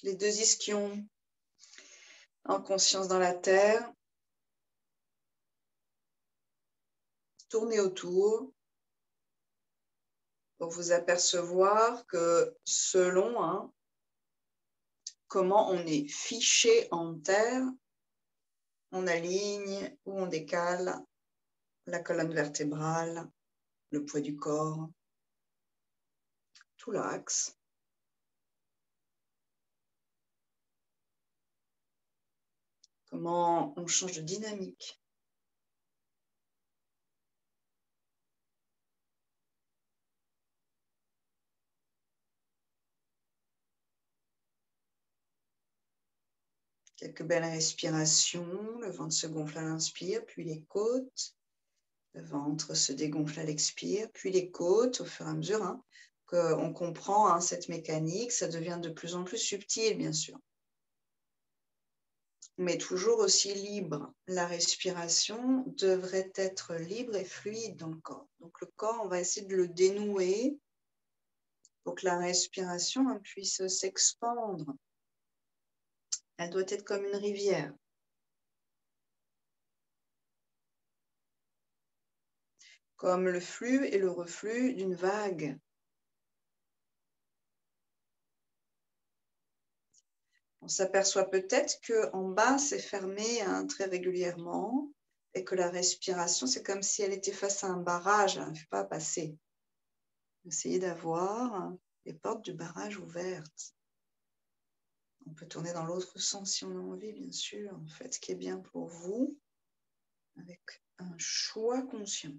Les deux ischions en conscience dans la terre. Tournez autour pour vous apercevoir que selon comment on est fiché en terre, on aligne ou on décale la colonne vertébrale, le poids du corps, tout l'axe. Comment on change de dynamique. Quelques belles respirations, le ventre se gonfle à l'inspire, puis les côtes. Le ventre se dégonfle à l'expire, puis les côtes, au fur et à mesure qu'on comprend cette mécanique, ça devient de plus en plus subtil, bien sûr. Mais toujours aussi libre. La respiration devrait être libre et fluide dans le corps. Donc le corps, on va essayer de le dénouer pour que la respiration puisse s'expandre. Elle doit être comme une rivière. Comme le flux et le reflux d'une vague. On s'aperçoit peut-être qu'en bas, c'est fermé très régulièrement et que la respiration, c'est comme si elle était face à un barrage, elle ne fait pas passer. Essayez d'avoir les portes du barrage ouvertes. On peut tourner dans l'autre sens si on a envie, bien sûr. Faites ce qui est bien pour vous avec un choix conscient.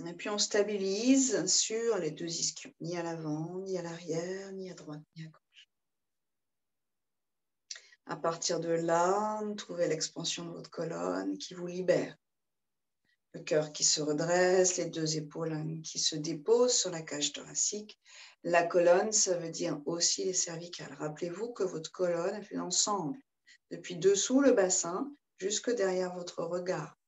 Et puis on stabilise sur les deux ischions, ni à l'avant, ni à l'arrière, ni à droite, ni à gauche. À partir de là, trouvez l'expansion de votre colonne qui vous libère. Le cœur qui se redresse, les deux épaules qui se déposent sur la cage thoracique. La colonne, ça veut dire aussi les cervicales. Rappelez-vous que votre colonne fait l'ensemble, depuis dessous le bassin jusque derrière votre regard.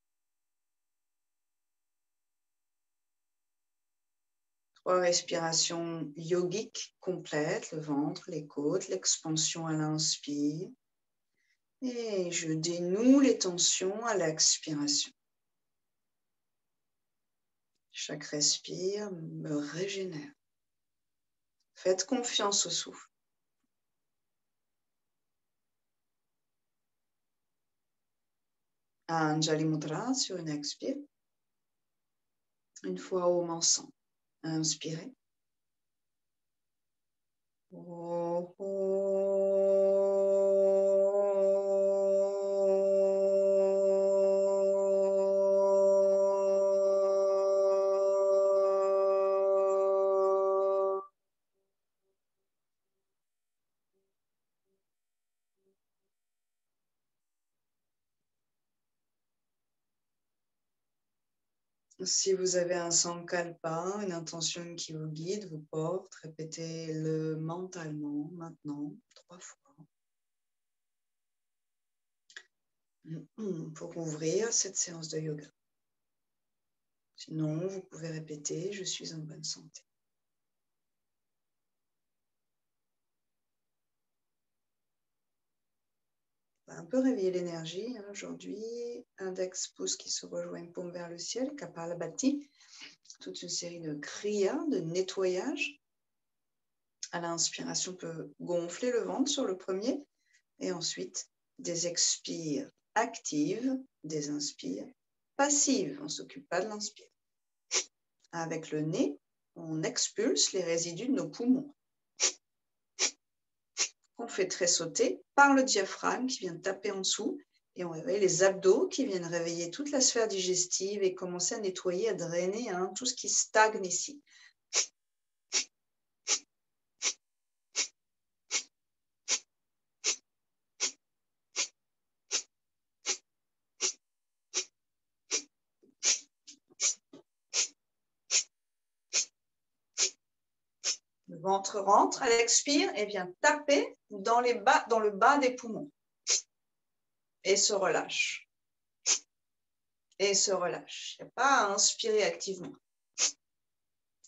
3 respirations yogiques complètes, le ventre, les côtes, l'expansion à l'inspire. Et je dénoue les tensions à l'expiration. Chaque respire me régénère. Faites confiance au souffle. Anjali Mudra sur une expire. Une fois au menson. Inspirez. Oh, Si vous avez un sankalpa, une intention qui vous guide, vous porte, répétez-le mentalement maintenant 3 fois. Pour ouvrir cette séance de yoga. Sinon, vous pouvez répéter « Je suis en bonne santé ». On va un peu réveiller l'énergie aujourd'hui. Index, pouce qui se rejoignent, paume vers le ciel, Kapalabhati. Toute une série de kriyas, de nettoyage. À l'inspiration, on peut gonfler le ventre sur le premier. Et ensuite, des expires actives, des inspires passives. On ne s'occupe pas de l'inspire. Avec le nez, on expulse les résidus de nos poumons. On fait très sauter par le diaphragme qui vient taper en dessous et on réveille les abdos qui viennent réveiller toute la sphère digestive et commencer à nettoyer, à drainer tout ce qui stagne ici. Le ventre rentre à l'expire et vient taper dans le bas des poumons et se relâche. et se relâche. Il n'y a pas à inspirer activement.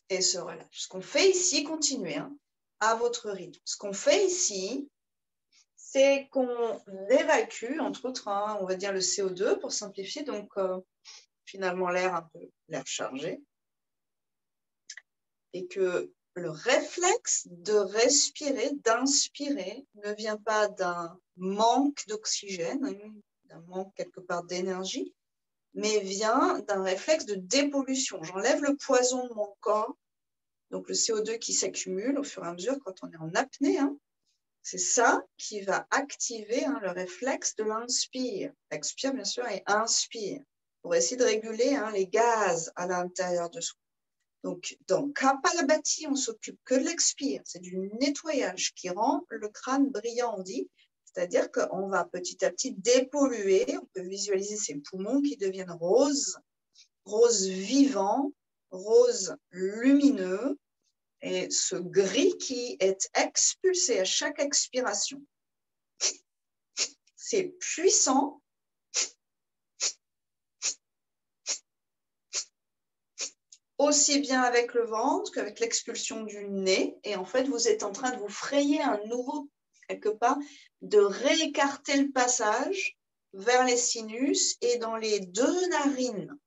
Et se relâche. Ce qu'on fait ici, continuez hein, à votre rythme. Ce qu'on fait ici, c'est qu'on évacue, entre autres, hein, on va dire le CO2 pour simplifier, donc finalement l'air chargé, et que le réflexe de respirer, d'inspirer, ne vient pas d'un manque d'oxygène, hein, d'un manque quelque part d'énergie, mais vient d'un réflexe de dépollution. J'enlève le poison de mon corps, donc le CO2 qui s'accumule au fur et à mesure quand on est en apnée. Hein, c'est ça qui va activer hein, le réflexe de l'inspire. Expire bien sûr et inspire pour essayer de réguler hein, les gaz à l'intérieur de soi. Donc, dans Kapalabhati, on s'occupe que de l'expire. C'est du nettoyage qui rend le crâne brillant, on dit. C'est-à-dire qu'on va petit à petit dépolluer. On peut visualiser ses poumons qui deviennent roses, roses vivants, roses lumineux, et ce gris qui est expulsé à chaque expiration. C'est puissant. Aussi bien avec le ventre qu'avec l'expulsion du nez. Et en fait, vous êtes en train de vous frayer un nouveau, quelque part, de réécarter le passage vers les sinus et dans les deux narines,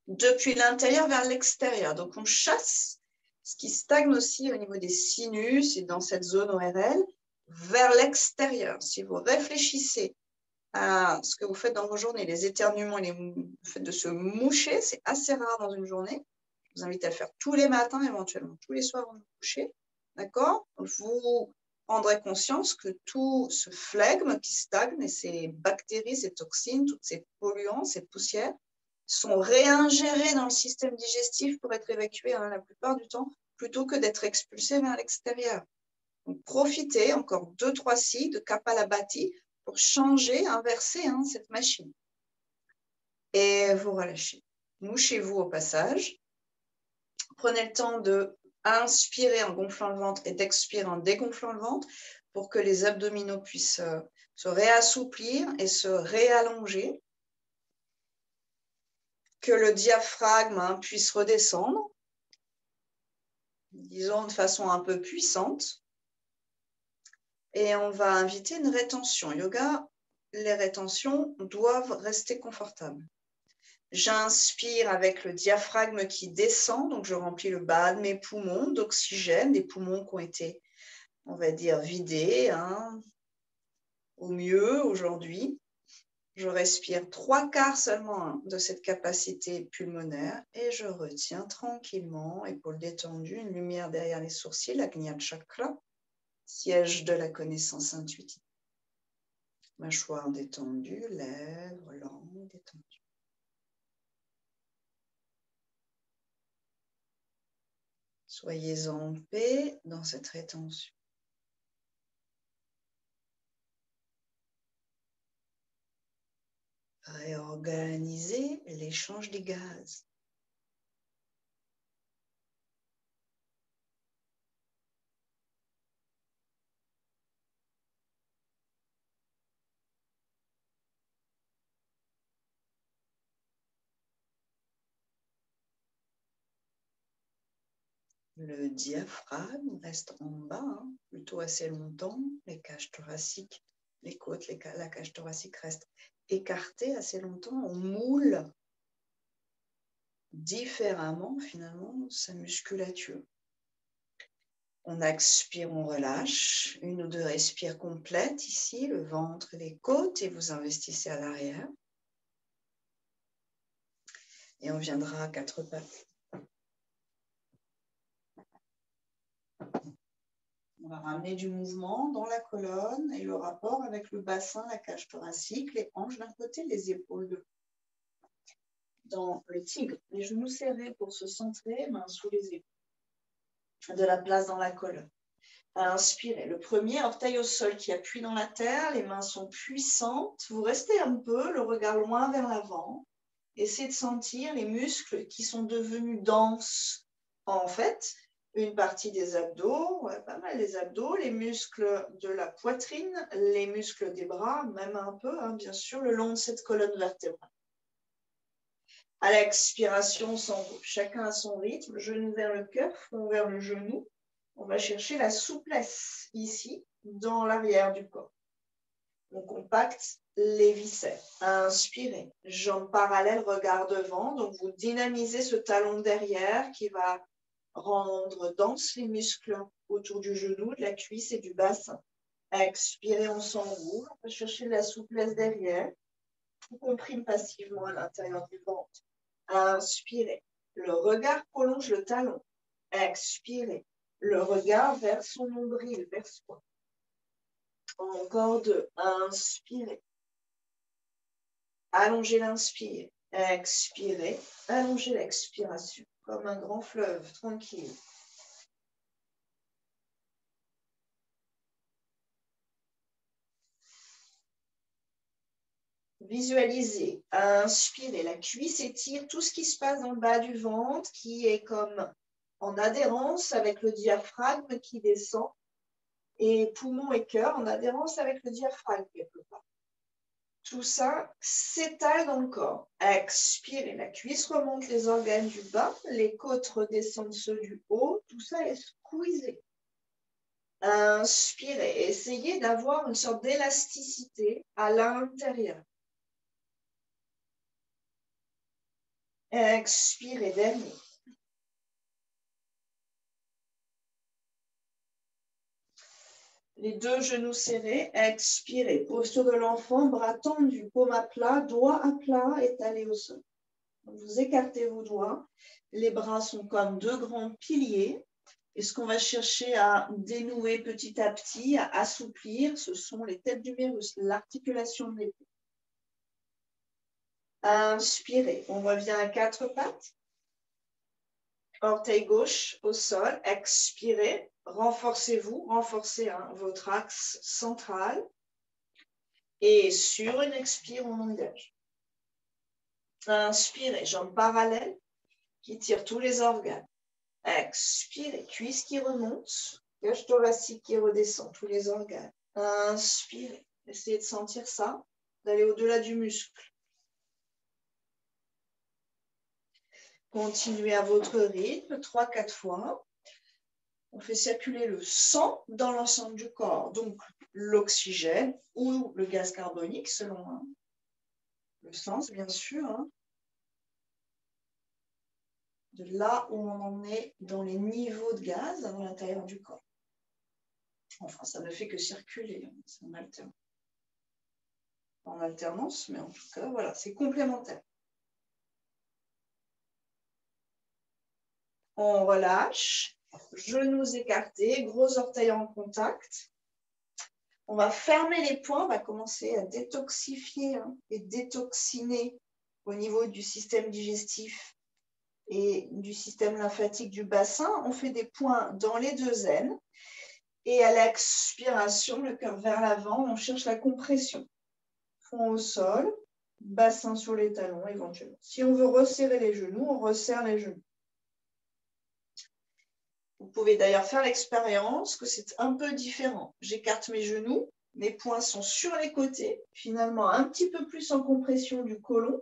depuis l'intérieur vers l'extérieur. Donc, on chasse ce qui stagne aussi au niveau des sinus et dans cette zone ORL vers l'extérieur. Si vous réfléchissez à ce que vous faites dans vos journées, les éternuements, le fait de se moucher, c'est assez rare dans une journée. Je vous invite à le faire tous les matins, éventuellement tous les soirs avant de vous coucher. D'accord? Vous prendrez conscience que tout ce flegme qui stagne et ces bactéries, ces toxines, toutes ces polluants, ces poussières sont réingérés dans le système digestif pour être évacués hein, la plupart du temps, plutôt que d'être expulsés vers l'extérieur. Donc, profitez encore 2-3 cycles de Kapalabhati pour changer, inverser hein, cette machine. Et vous relâchez. Mouchez-vous au passage. Prenez le temps de inspirer en gonflant le ventre et d'expirer en dégonflant le ventre pour que les abdominaux puissent se réassouplir et se réallonger. Que le diaphragme hein, puisse redescendre, disons de façon un peu puissante. Et on va inviter une rétention. Yoga, les rétentions doivent rester confortables. J'inspire avec le diaphragme qui descend, donc je remplis le bas de mes poumons d'oxygène, des poumons qui ont été, on va dire, vidés, hein, au mieux aujourd'hui. Je respire 3/4 seulement hein, de cette capacité pulmonaire et je retiens tranquillement, épaules détendues, une lumière derrière les sourcils, l'Ajna Chakra, siège de la connaissance intuitive. Mâchoire détendue, lèvres, langue détendue. Soyez en paix dans cette rétention. Réorganiser l'échange des gaz. Le diaphragme reste en bas, hein, plutôt assez longtemps. Les cages thoraciques, les côtes, la cage thoracique reste écartée assez longtemps. On moule différemment, finalement, sa musculature. On expire, on relâche. 1 ou 2 respires complètes ici, le ventre et les côtes, et vous investissez à l'arrière. Et on viendra à 4 pattes. On va ramener du mouvement dans la colonne et le rapport avec le bassin, la cage thoracique, les hanches d'un côté, les épaules de l'autre. Dans le tigre, les genoux serrés pour se centrer, mains sous les épaules. De la place dans la colonne. Inspirez. Le premier, orteil au sol qui appuie dans la terre, les mains sont puissantes. Vous restez un peu, le regard loin vers l'avant. Essayez de sentir les muscles qui sont devenus denses. En fait, une partie des abdos, ouais, pas mal les abdos, les muscles de la poitrine, les muscles des bras, même un peu, hein, bien sûr, le long de cette colonne vertébrale. À l'expiration, on s'enroule. Chacun à son rythme, genou vers le cœur, front vers le genou. On va chercher la souplesse ici, dans l'arrière du corps. On compacte les viscères. Inspirez. Jambes parallèles, regard devant. Donc, vous dynamisez ce talon derrière qui va rendre denses les muscles autour du genou, de la cuisse et du bassin. Expirez, on s'enroule. On va chercher de la souplesse derrière. On comprime passivement à l'intérieur du ventre. Inspirez. Le regard prolonge le talon. Expirez. Le regard vers son nombril, vers soi. Encore deux. Inspirez. Allongez l'inspire. Expirez. Allongez l'expiration. Comme un grand fleuve, tranquille. Visualisez. Inspirez. La cuisse étire tout ce qui se passe dans le bas du ventre, qui est comme en adhérence avec le diaphragme qui descend. Et poumon et cœur en adhérence avec le diaphragme quelque part. Tout ça s'étale dans le corps. Expirez, la cuisse remonte les organes du bas, les côtes redescendent ceux du haut, tout ça est squeezé. Inspirez, essayez d'avoir une sorte d'élasticité à l'intérieur. Expirez, dernier. Les deux genoux serrés, expirez. Posture de l'enfant, bras tendus, paume à plat, doigts à plat, étalés au sol. Vous écartez vos doigts. Les bras sont comme deux grands piliers. Et ce qu'on va chercher à dénouer petit à petit, à assouplir, ce sont les têtes d'humérus, l'articulation de l'épaule. Inspirez. On revient à quatre pattes. Orteil gauche au sol. Expirez. Renforcez-vous. Renforcez votre axe central. Et sur une expire, on engage. Inspirez. Jambes parallèles qui tirent tous les organes. Expirez. Cuisse qui remonte. Cage thoracique qui redescend, tous les organes. Inspirez. Essayez de sentir ça, d'aller au-delà du muscle. Continuez à votre rythme, 3-4 fois. On fait circuler le sang dans l'ensemble du corps. Donc, l'oxygène ou le gaz carbonique, selon le sens, bien sûr. De là où on en est dans les niveaux de gaz à l'intérieur du corps. Enfin, ça ne fait que circuler, c'est en alternance, mais en tout cas, voilà, c'est complémentaire. On relâche, genoux écartés, gros orteils en contact. On va fermer les poings, on va commencer à détoxifier et détoxiner au niveau du système digestif et du système lymphatique du bassin. On fait des points dans les deux aines. Et à l'expiration, le cœur vers l'avant, on cherche la compression. Front au sol, bassin sur les talons éventuellement. Si on veut resserrer les genoux, on resserre les genoux. Vous pouvez d'ailleurs faire l'expérience que c'est un peu différent. J'écarte mes genoux, mes poings sont sur les côtés, finalement un petit peu plus en compression du côlon.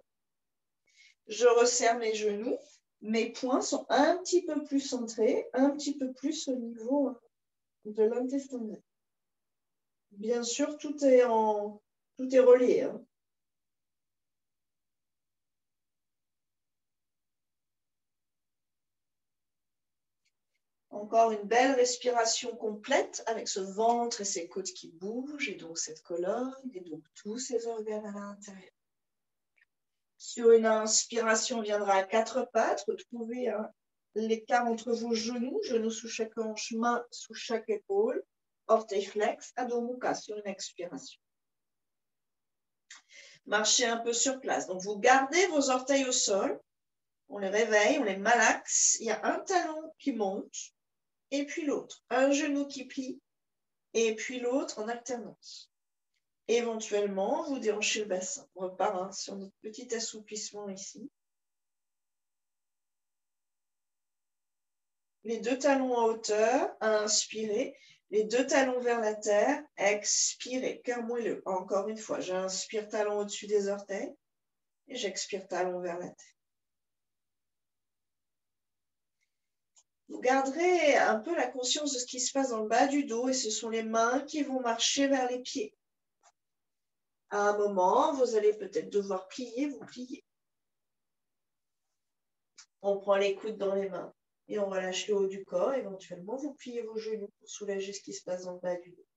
Je resserre mes genoux, mes poings sont un petit peu plus centrés, un petit peu plus au niveau de l'intestin. Bien sûr, tout est relié. Encore une belle respiration complète avec ce ventre et ces côtes qui bougent et donc cette colonne et donc tous ces organes à l'intérieur. Sur une inspiration, on viendra à quatre pattes. Retrouvez l'écart entre vos genoux sous chaque hanche, main sous chaque épaule, orteil flex, Adho Mukha sur une expiration. Marchez un peu sur place. Donc, vous gardez vos orteils au sol. On les réveille, on les malaxe. Il y a un talon qui monte et puis l'autre. Un genou qui plie et puis l'autre en alternance. Éventuellement, vous déhanchez le bassin. On repart sur notre petit assouplissement ici. Les deux talons en hauteur, inspirez. Les deux talons vers la terre, expirez. Cœur moelleux. Encore une fois, j'inspire talon au-dessus des orteils et j'expire talon vers la terre. Vous garderez un peu la conscience de ce qui se passe dans le bas du dos et ce sont les mains qui vont marcher vers les pieds. À un moment, vous allez peut-être devoir plier, vous pliez. On prend les coudes dans les mains et on relâche le haut du corps. Éventuellement, vous pliez vos genoux pour soulager ce qui se passe dans le bas du dos.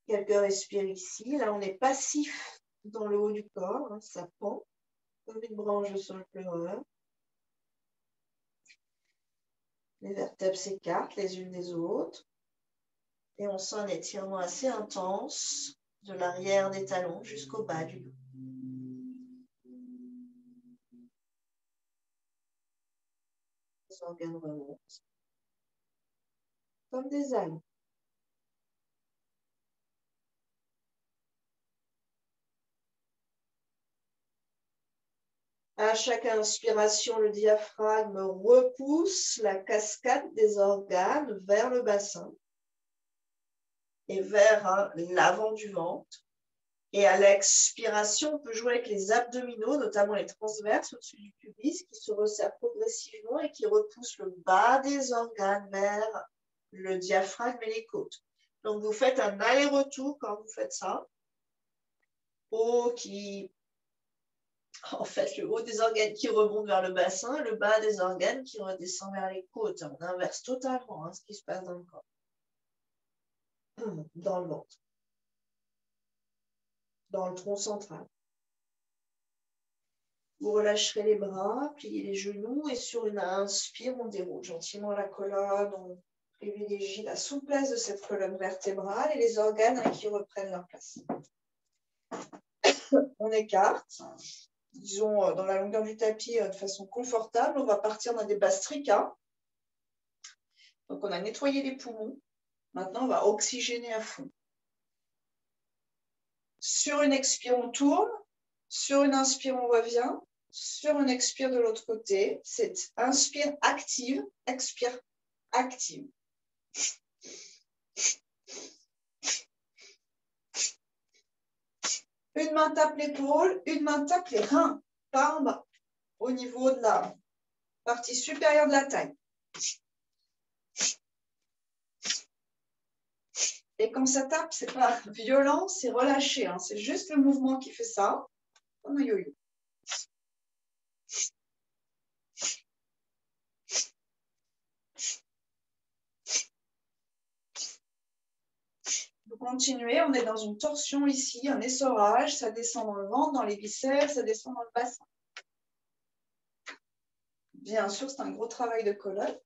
Quelques respires ici. Là, on est passif dans le haut du corps. Hein, ça pend comme une branche de sol pleureur. Les vertèbres s'écartent les unes des autres. Et on sent un étirement assez intense de l'arrière des talons jusqu'au bas du dos. Les organes remontent comme des ailes. À chaque inspiration, le diaphragme repousse la cascade des organes vers le bassin et vers l'avant du ventre. Et à l'expiration, on peut jouer avec les abdominaux, notamment les transverses au-dessus du pubis, qui se resserrent progressivement et qui repoussent le bas des organes vers le diaphragme et les côtes. Donc, vous faites un aller-retour quand vous faites ça. En fait, le haut des organes qui remonte vers le bassin, le bas des organes qui redescend vers les côtes. On inverse totalement ce qui se passe dans le corps, dans le ventre, dans le tronc central. Vous relâcherez les bras, pliez les genoux et sur une inspire, on déroule gentiment la colonne. On privilégie la souplesse de cette colonne vertébrale et les organes qui reprennent leur place. On écarte, disons dans la longueur du tapis de façon confortable. On va partir dans des bastricas. Donc on a nettoyé les poumons. Maintenant, on va oxygéner à fond. Sur une expire, on tourne. Sur une inspire, on revient. Sur une expire de l'autre côté, c'est inspire active, expire active. Une main tape l'épaule, une main tape les reins, pas en bas, au niveau de la partie supérieure de la taille. Et quand ça tape, c'est pas violent, c'est relâché. Hein. C'est juste le mouvement qui fait ça, comme un yo-yo. Vous continuez, on est dans une torsion ici, un essorage, ça descend dans le ventre, dans les viscères, ça descend dans le bassin. Bien sûr, c'est un gros travail de colonne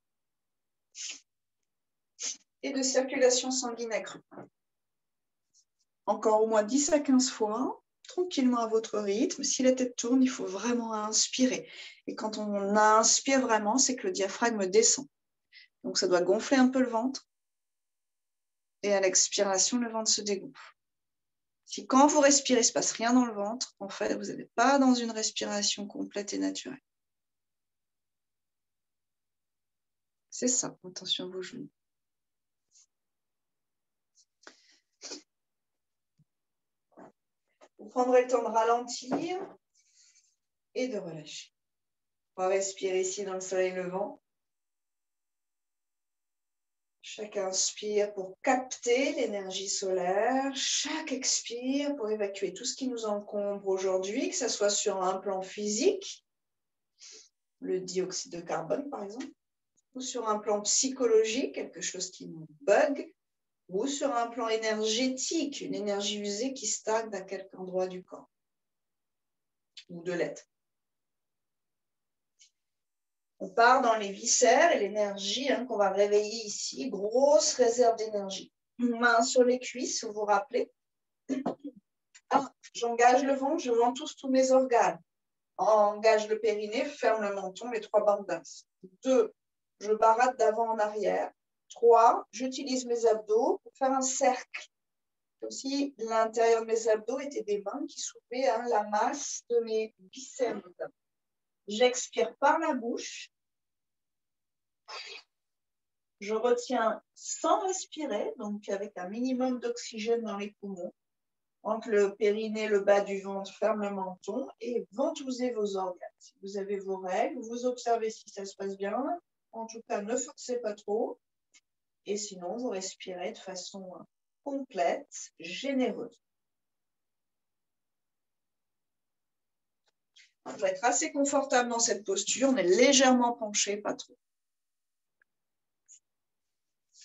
et de circulation sanguine accrue. Encore au moins 10 à 15 fois, tranquillement à votre rythme. Si la tête tourne, il faut vraiment inspirer. Et quand on inspire vraiment, c'est que le diaphragme descend. Donc ça doit gonfler un peu le ventre. Et à l'expiration, le ventre se dégonfle. Si quand vous respirez, il ne se passe rien dans le ventre, en fait, vous n'êtes pas dans une respiration complète et naturelle. C'est ça, attention à vos genoux. Vous prendrez le temps de ralentir et de relâcher. On va respirer ici dans le soleil levant. Chaque inspire pour capter l'énergie solaire. Chaque expire pour évacuer tout ce qui nous encombre aujourd'hui, que ce soit sur un plan physique, le dioxyde de carbone par exemple, ou sur un plan psychologique, quelque chose qui nous bug, ou sur un plan énergétique, une énergie usée qui stagne à quelque endroit du corps ou de l'être. On part dans les viscères et l'énergie qu'on va réveiller ici, grosse réserve d'énergie. Main sur les cuisses, vous vous rappelez. 1, j'engage le ventre, je ventouse tous mes organes. Engage le périnée, ferme le menton, les 3 bandes d'axe. 2, je barate d'avant en arrière. 3, j'utilise mes abdos pour faire un cercle. Comme si l'intérieur de mes abdos était des mains qui soulevaient la masse de mes biceps. J'expire par la bouche. Je retiens sans respirer, donc avec un minimum d'oxygène dans les poumons. Entre le périnée et le bas du ventre, ferme le menton et ventousez vos organes. Si vous avez vos règles, vous observez si ça se passe bien. En tout cas, ne forcez pas trop. Et sinon, vous respirez de façon complète, généreuse. On va être assez confortable dans cette posture. On est légèrement penché, pas trop.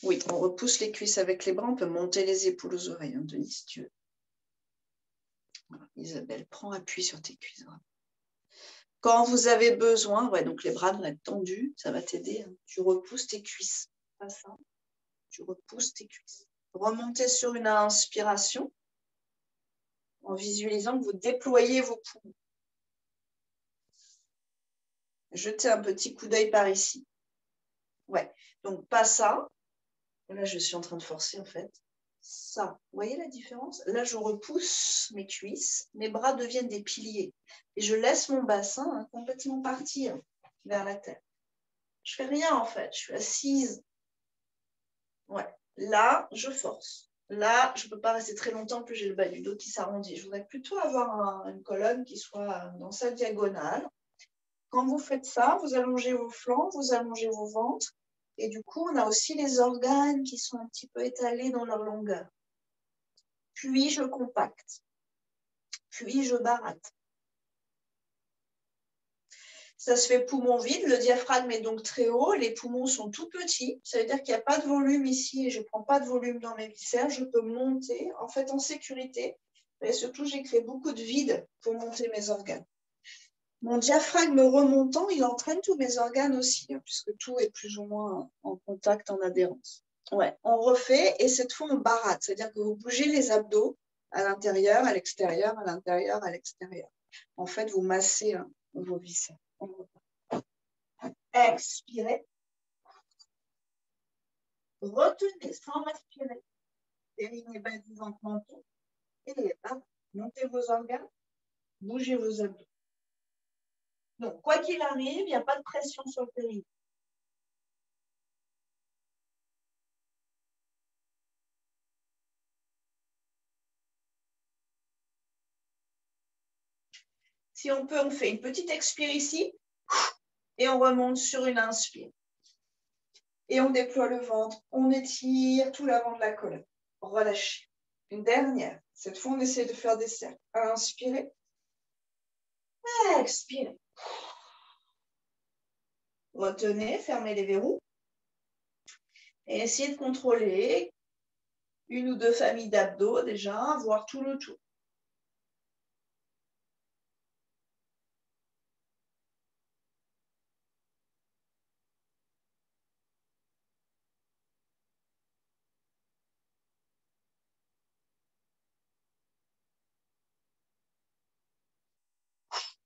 Oui, on repousse les cuisses avec les bras. On peut monter les épaules aux oreilles, hein, Denis, si tu veux. Voilà. Isabelle, prends appui sur tes cuisses. Quand vous avez besoin, ouais, donc les bras doivent être tendus, ça va t'aider. Hein. Tu repousses tes cuisses. Pas ça. Tu repousses tes cuisses. Remontez sur une inspiration en visualisant que vous déployez vos poumons. Jetez un petit coup d'œil par ici. Ouais, donc pas ça. Là, je suis en train de forcer en fait. Ça, vous voyez la différence? Là, je repousse mes cuisses, mes bras deviennent des piliers. Et je laisse mon bassin complètement partir vers la terre. Je fais rien en fait, je suis assise. Ouais, là, je force. Là, je ne peux pas rester très longtemps, plus j'ai le bas du dos qui s'arrondit. Je voudrais plutôt avoir une colonne qui soit dans sa diagonale. Quand vous faites ça, vous allongez vos flancs, vous allongez vos ventres. Et du coup, on a aussi les organes qui sont un petit peu étalés dans leur longueur. Puis, je compacte. Puis, je baratte. Ça se fait poumon vide. Le diaphragme est donc très haut. Les poumons sont tout petits. Ça veut dire qu'il n'y a pas de volume ici et je ne prends pas de volume dans mes viscères. Je peux monter en fait en sécurité. Et surtout, j'ai créé beaucoup de vide pour monter mes organes. Mon diaphragme remontant, il entraîne tous mes organes aussi, puisque tout est plus ou moins en contact, en adhérence. Ouais, on refait et cette fois, on baratte. C'est-à-dire que vous bougez les abdos à l'intérieur, à l'extérieur, à l'intérieur, à l'extérieur. En fait, vous massez vos viscères. Expirez. Retenez sans respirer. Délignez bas-disant menton. Et montez vos organes. Bougez vos abdos. Donc, quoi qu'il arrive, il n'y a pas de pression sur le périnée. Si on peut, on fait une petite expire ici et on remonte sur une inspire. Et on déploie le ventre, on étire tout l'avant de la colonne. Relâchez. Une dernière. Cette fois, on essaie de faire des cercles. Inspirez. Expirez. Retenez, fermez les verrous. Et essayez de contrôler une ou deux familles d'abdos déjà, voire tout le tour.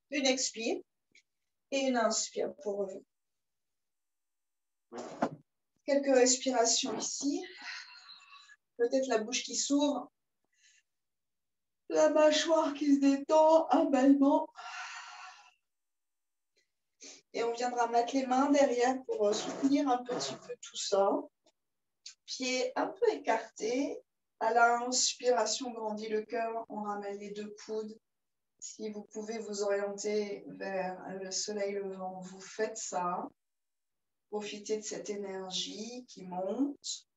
Une expire et une inspire pour revenir. Quelques respirations ici. Peut-être la bouche qui s'ouvre. La mâchoire qui se détend, un bâillement. Et on viendra mettre les mains derrière pour soutenir un petit peu tout ça. Pieds un peu écartés. À l'inspiration, grandit le cœur. On ramène les deux coudes. Si vous pouvez vous orienter vers le soleil levant, vous faites ça. Profitez de cette énergie qui monte.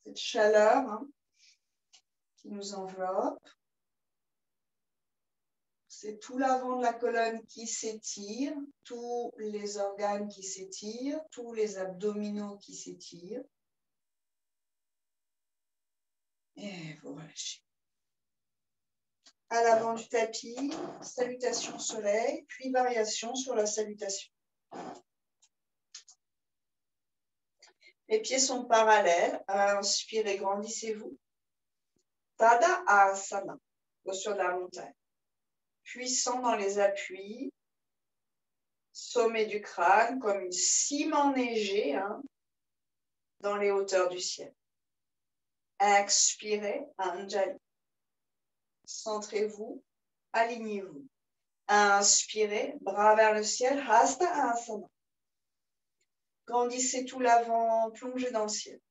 Cette chaleur qui nous enveloppe. C'est tout l'avant de la colonne qui s'étire, tous les organes qui s'étirent, tous les abdominaux qui s'étirent. Et vous relâchez. À l'avant du tapis, salutation soleil, puis variation sur la salutation. Les pieds sont parallèles. Inspirez, grandissez-vous. Tadasana, posture de la montagne. Puissant dans les appuis. Sommet du crâne comme une cime enneigée dans les hauteurs du ciel. Expirez, Anjali. Centrez-vous, alignez-vous. Inspirez, bras vers le ciel, Hasta Asana. Grandissez tout l'avant, plongez dans le ciel.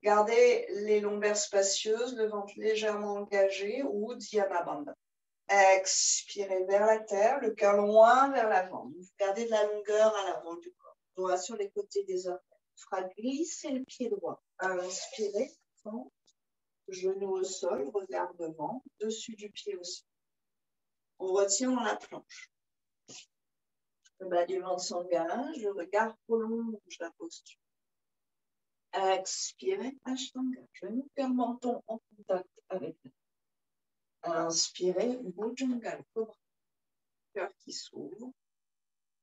Gardez les lombaires spacieuses, le ventre légèrement engagé ou Dhyana Bandha. Expirez vers la terre, le cœur loin vers l'avant. Vous gardez de la longueur à l'avant du corps. Doigt sur les côtés des orteils. On fera glisser le pied droit. Inspirez, fente, genou au sol, regard devant, dessus du pied au sol. On retient dans la planche. Le bas du ventre s'engage, le regard prolonge la posture. Expirez, Ashtanga. Genou, cœur, menton en contact avec la terre. Inspirez, Bhujangal, cobra. Cœur qui s'ouvre.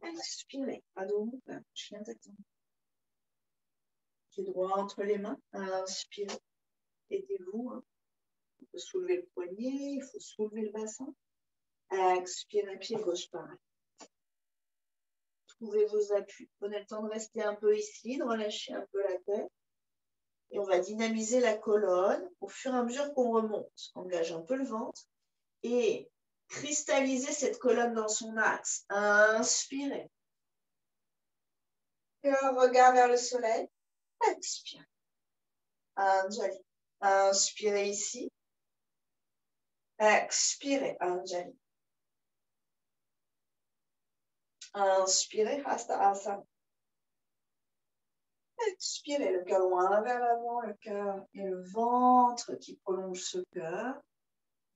Expirez, Adho Mukha, chien tâton. Pied droit entre les mains. Inspirez. Aidez-vous. Hein. Il faut soulever le poignet, il faut soulever le bassin. Expirez, pied gauche pareil. Trouvez vos appuis. Prenez le temps de rester un peu ici, de relâcher un peu la tête. Et on va dynamiser la colonne au fur et à mesure qu'on remonte. Engage un peu le ventre et cristallisez cette colonne dans son axe. Inspirez. Cœur, regard vers le soleil. Expirez. Anjali. Inspirez ici. Expirez. Anjali. Inspirez. Hasta Asana. Expirez, le cœur loin vers l'avant, le cœur et le ventre qui prolonge ce cœur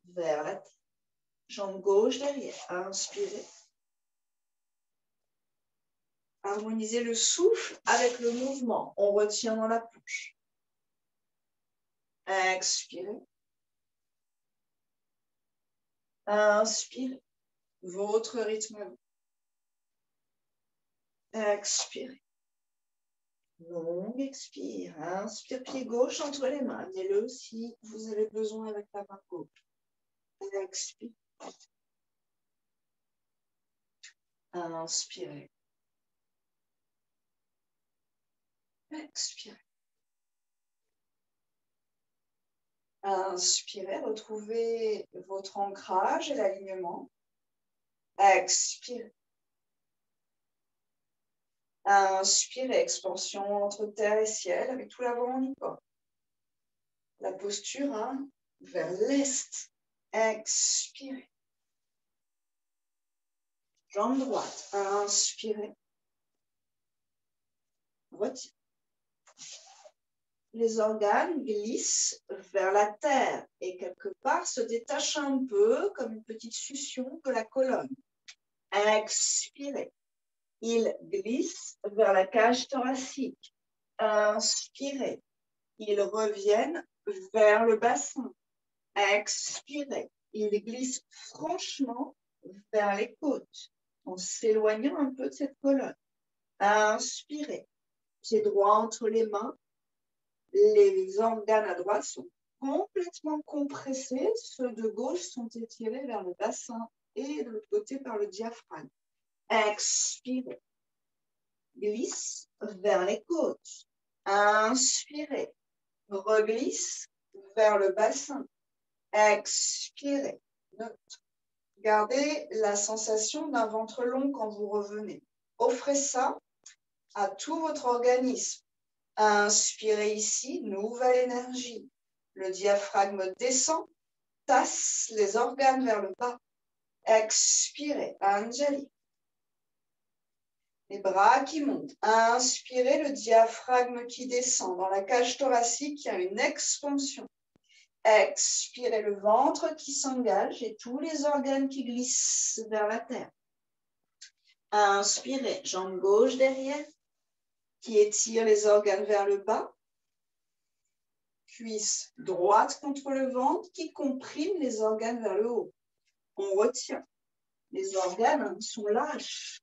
vers la tête. Jambe gauche derrière. Inspirez. Harmonisez le souffle avec le mouvement. On retient dans la planche. Expirez. Inspirez. Votre rythme. Expirez. Longue expire. Inspire, pied gauche entre les mains. Amenez-le si vous avez besoin avec la main gauche. Expire. Inspirez. Expirez. Inspirez, retrouvez votre ancrage et l'alignement. Expirez. Inspirez, expansion entre terre et ciel avec tout l'avant du corps. La posture hein, vers l'est. Expirez. Jambe droite. Inspirez. Retirez. Les organes glissent vers la terre et quelque part se détachent un peu comme une petite succion de la colonne. Expirez. Ils glissent vers la cage thoracique. Inspirez. Ils reviennent vers le bassin. Expirez. Ils glissent franchement vers les côtes en s'éloignant un peu de cette colonne. Inspirez. Pied droit entre les mains. Les organes à droite sont complètement compressés. Ceux de gauche sont étirés vers le bassin et de l'autre côté par le diaphragme. Expirez. Glisse vers les côtes. Inspirez. Reglisse vers le bassin. Expirez. Note. Gardez la sensation d'un ventre long quand vous revenez. Offrez ça à tout votre organisme. Inspirez ici, nouvelle énergie. Le diaphragme descend, tasse les organes vers le bas. Expirez, Anjali. Les bras qui montent. Inspirez, le diaphragme qui descend. Dans la cage thoracique, il y a une expansion. Expirez, le ventre qui s'engage et tous les organes qui glissent vers la terre. Inspirez, jambe gauche derrière, qui étire les organes vers le bas. Cuisse droite contre le ventre qui comprime les organes vers le haut. On retient. Les organes sont lâches.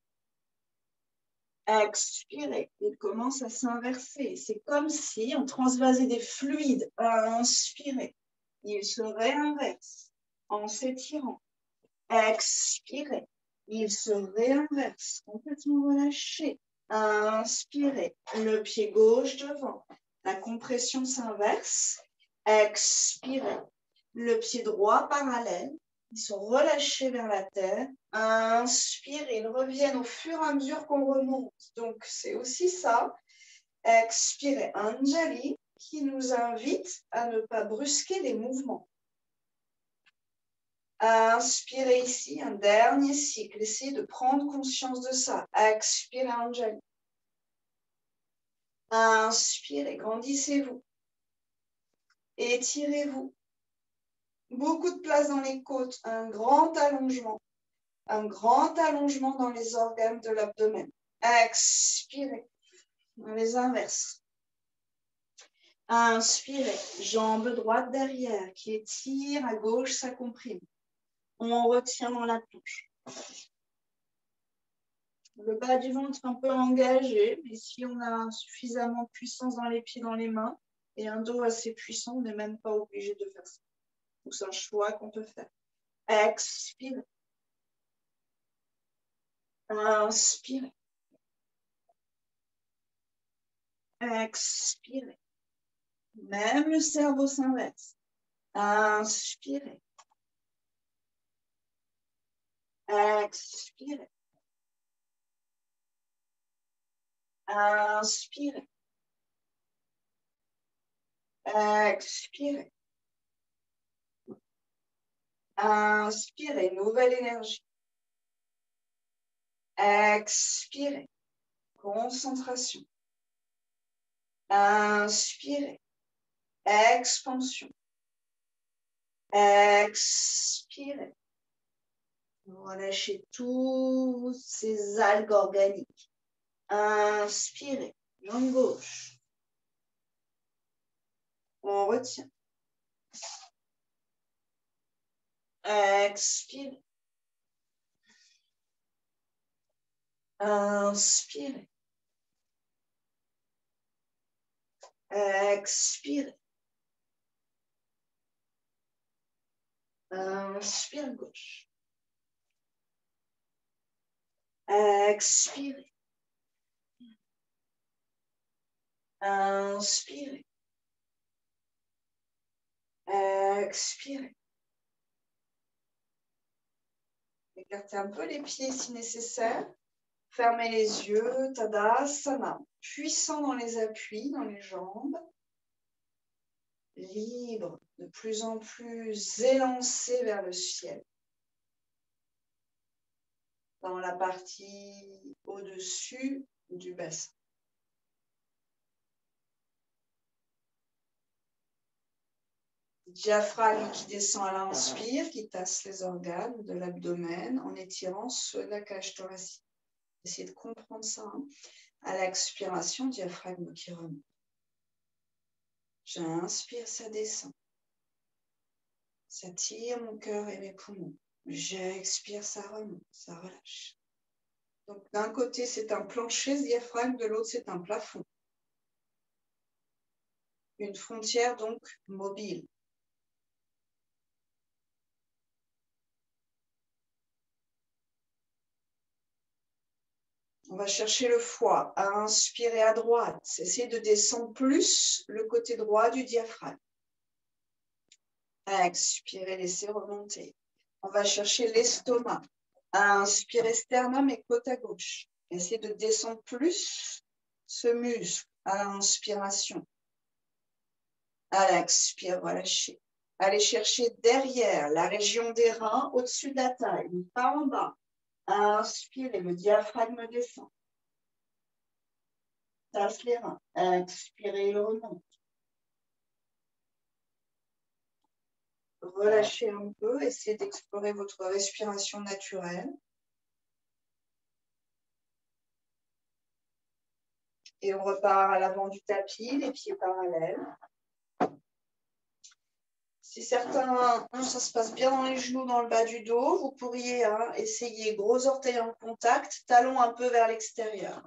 Expirez. Ils commencent à s'inverser. C'est comme si on transvasait des fluides. Inspirez. Ils se réinversent en s'étirant. Expirez. Ils se réinversent complètement relâchés. Inspirez. Le pied gauche devant. La compression s'inverse. Expirez. Le pied droit parallèle. Ils sont relâchés vers la terre. Inspirez. Ils reviennent au fur et à mesure qu'on remonte. Donc, c'est aussi ça. Expirez. Anjali qui nous invite à ne pas brusquer les mouvements. Inspirez ici, un dernier cycle. Essayez de prendre conscience de ça. Expirez, Anjali. Inspirez, grandissez-vous. Étirez-vous. Beaucoup de place dans les côtes, un grand allongement dans les organes de l'abdomen. Expirez, on les inverse. Inspirez, jambe droite derrière qui étire, à gauche ça comprime. On retient dans la planche. Le bas du ventre un peu engagé, mais si on a suffisamment de puissance dans les pieds, dans les mains, et un dos assez puissant, on n'est même pas obligé de faire ça. Donc c'est un choix qu'on peut faire. Expirez. Inspirez. Expirez. Même le cerveau s'inverse. Inspirez. Expirez. Inspirez. Expirez. Inspirez, nouvelle énergie. Expirez, concentration. Inspirez, expansion. Expirez. Relâchez tous ces algues organiques. Inspirez, jambe gauche. On retient. Expirez. Inspirez. Expirez. Inspire gauche. Expirez. Inspirez. Expirez. Écartez un peu les pieds si nécessaire. Fermez les yeux. Tadasana. Puissant dans les appuis, dans les jambes. Libre, de plus en plus élancé vers le ciel. Dans la partie au-dessus du bassin. Diaphragme qui descend à l'inspire, qui tasse les organes de l'abdomen en étirant ceux de la cage thoracique. Essayez de comprendre ça. Hein. À l'expiration, diaphragme qui remonte. J'inspire, ça descend. Ça tire mon cœur et mes poumons. J'expire, ça remonte, ça relâche. Donc d'un côté, c'est un plancher, ce diaphragme, de l'autre, c'est un plafond. Une frontière donc mobile. On va chercher le foie. Inspirez à droite. Essayez de descendre plus le côté droit du diaphragme. Expirez, laissez remonter. On va chercher l'estomac. Inspirez sternum et côte à gauche. Essayez de descendre plus ce muscle à l'inspiration. À l'expire, relâchez. Allez chercher derrière la région des reins, au-dessus de la taille, pas en bas. Inspirez, le diaphragme descend. Tasse les reins. Expirez, il remonte. Relâchez un peu, essayez d'explorer votre respiration naturelle. Et on repart à l'avant du tapis, les pieds parallèles. Si certains, ça se passe bien dans les genoux, dans le bas du dos, vous pourriez essayer gros orteils en contact, talons un peu vers l'extérieur.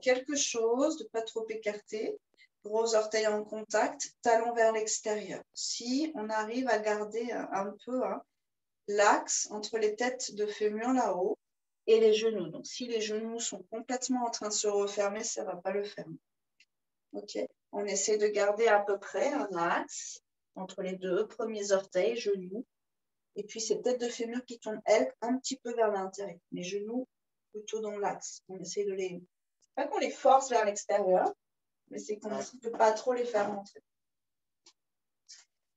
Quelque chose de pas trop écarté, gros orteils en contact, talons vers l'extérieur. Si on arrive à garder un peu l'axe entre les têtes de fémur là-haut et les genoux. Donc si les genoux sont complètement en train de se refermer, ça ne va pas le faire. Ok. On essaie de garder à peu près un axe entre les deux premiers orteils, genoux. Et puis ces têtes de fémur qui tombent, elles, un petit peu vers l'intérieur. Les genoux plutôt dans l'axe. On essaie de les... C'est pas qu'on les force vers l'extérieur, mais c'est qu'on essaie de ne pas trop les faire rentrer.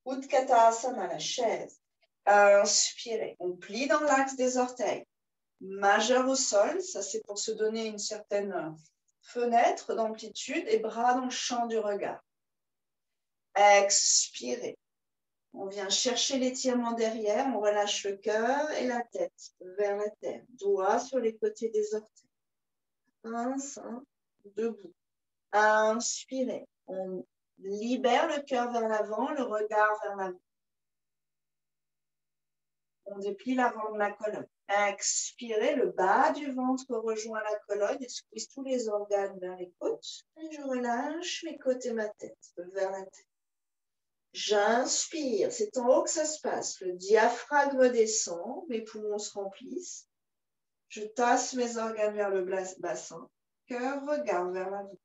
Utkatasana, la chaise. Inspirez. On plie dans l'axe des orteils. Majeur au sol, ça c'est pour se donner une certaine fenêtre d'amplitude et bras dans le champ du regard. Expirez. On vient chercher l'étirement derrière, on relâche le cœur et la tête vers la terre. Doigts sur les côtés des orteils. Pince, debout. Inspirez. On libère le cœur vers l'avant, le regard vers l'avant. On déplie l'avant de la colonne. Expirez, le bas du ventre rejoint la colonne et squeeze tous les organes vers les côtes. Et je relâche mes côtes et ma tête vers la tête. J'inspire, c'est en haut que ça se passe. Le diaphragme descend, mes poumons se remplissent. Je tasse mes organes vers le bassin. Cœur, regard vers l'avant.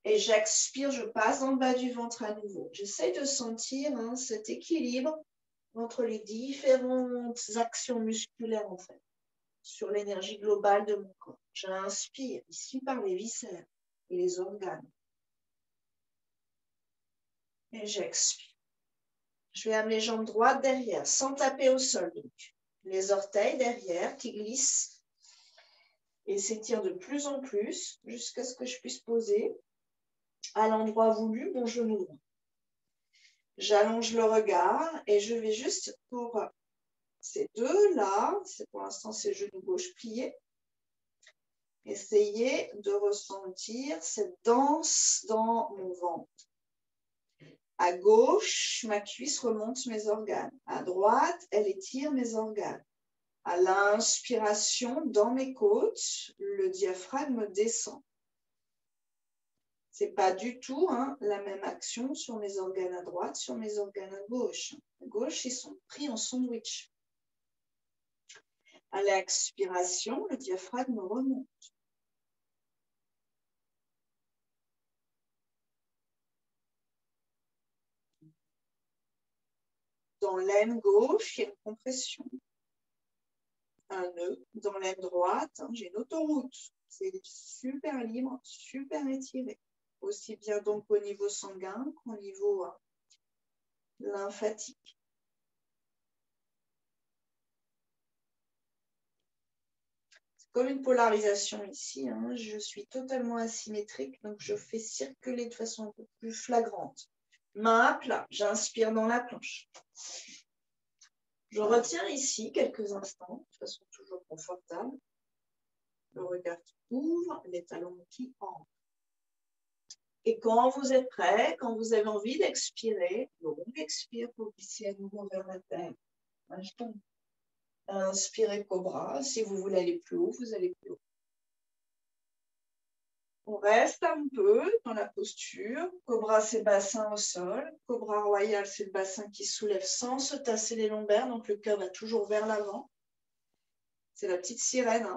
Et j'expire, je passe dans le bas du ventre à nouveau. J'essaie de sentir cet équilibre entre les différentes actions musculaires en fait, sur l'énergie globale de mon corps. J'inspire ici par les viscères et les organes. Et j'expire. Je vais amener les jambes droites derrière, sans taper au sol. Donc. Les orteils derrière qui glissent et s'étirent de plus en plus jusqu'à ce que je puisse poser à l'endroit voulu mon genou droit. J'allonge le regard et je vais juste pour ces deux-là, pour l'instant c'est genou gauche plié, essayer de ressentir cette danse dans mon ventre. À gauche, ma cuisse remonte mes organes. À droite, elle étire mes organes. À l'inspiration, dans mes côtes, le diaphragme descend. Ce n'est pas du tout la même action sur mes organes à droite, sur mes organes à gauche. À gauche, ils sont pris en sandwich. À l'expiration, le diaphragme remonte. Dans l'aine gauche, il y a une compression. Un nœud. Dans l'aine droite, j'ai une autoroute. C'est super libre, super étiré. Aussi bien donc au niveau sanguin qu'au niveau lymphatique. C'est comme une polarisation ici. Je suis totalement asymétrique, donc je fais circuler de façon un peu plus flagrante. Main à plat, j'inspire dans la planche. Je retiens ici quelques instants, de façon toujours confortable. Le regard qui ouvre, les talons qui entrent. Et quand vous êtes prêt, quand vous avez envie d'expirer, long expire pour glisser à nouveau vers la terre. Inspirez cobra. Si vous voulez aller plus haut, vous allez plus haut. On reste un peu dans la posture. Cobra, c'est bassin au sol. Cobra royal, c'est le bassin qui soulève sans se tasser les lombaires. Donc, le cœur va toujours vers l'avant. C'est la petite sirène.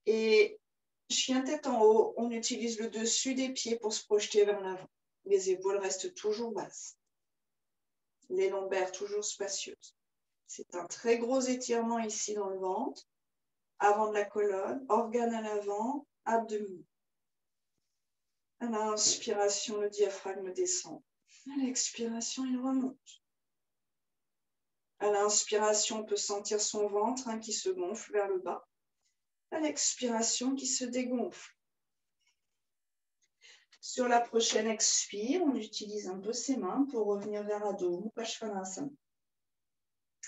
Et chien tête en haut, on utilise le dessus des pieds pour se projeter vers l'avant. Les épaules restent toujours basses. Les lombaires toujours spacieuses. C'est un très gros étirement ici dans le ventre, avant de la colonne, organe à l'avant, abdominaux. À l'inspiration, le diaphragme descend. À l'expiration, il remonte. À l'inspiration, on peut sentir son ventre qui se gonfle vers le bas. À l'expiration, qui se dégonfle. Sur la prochaine expire, on utilise un peu ses mains pour revenir vers Adho Mukha Svanasana.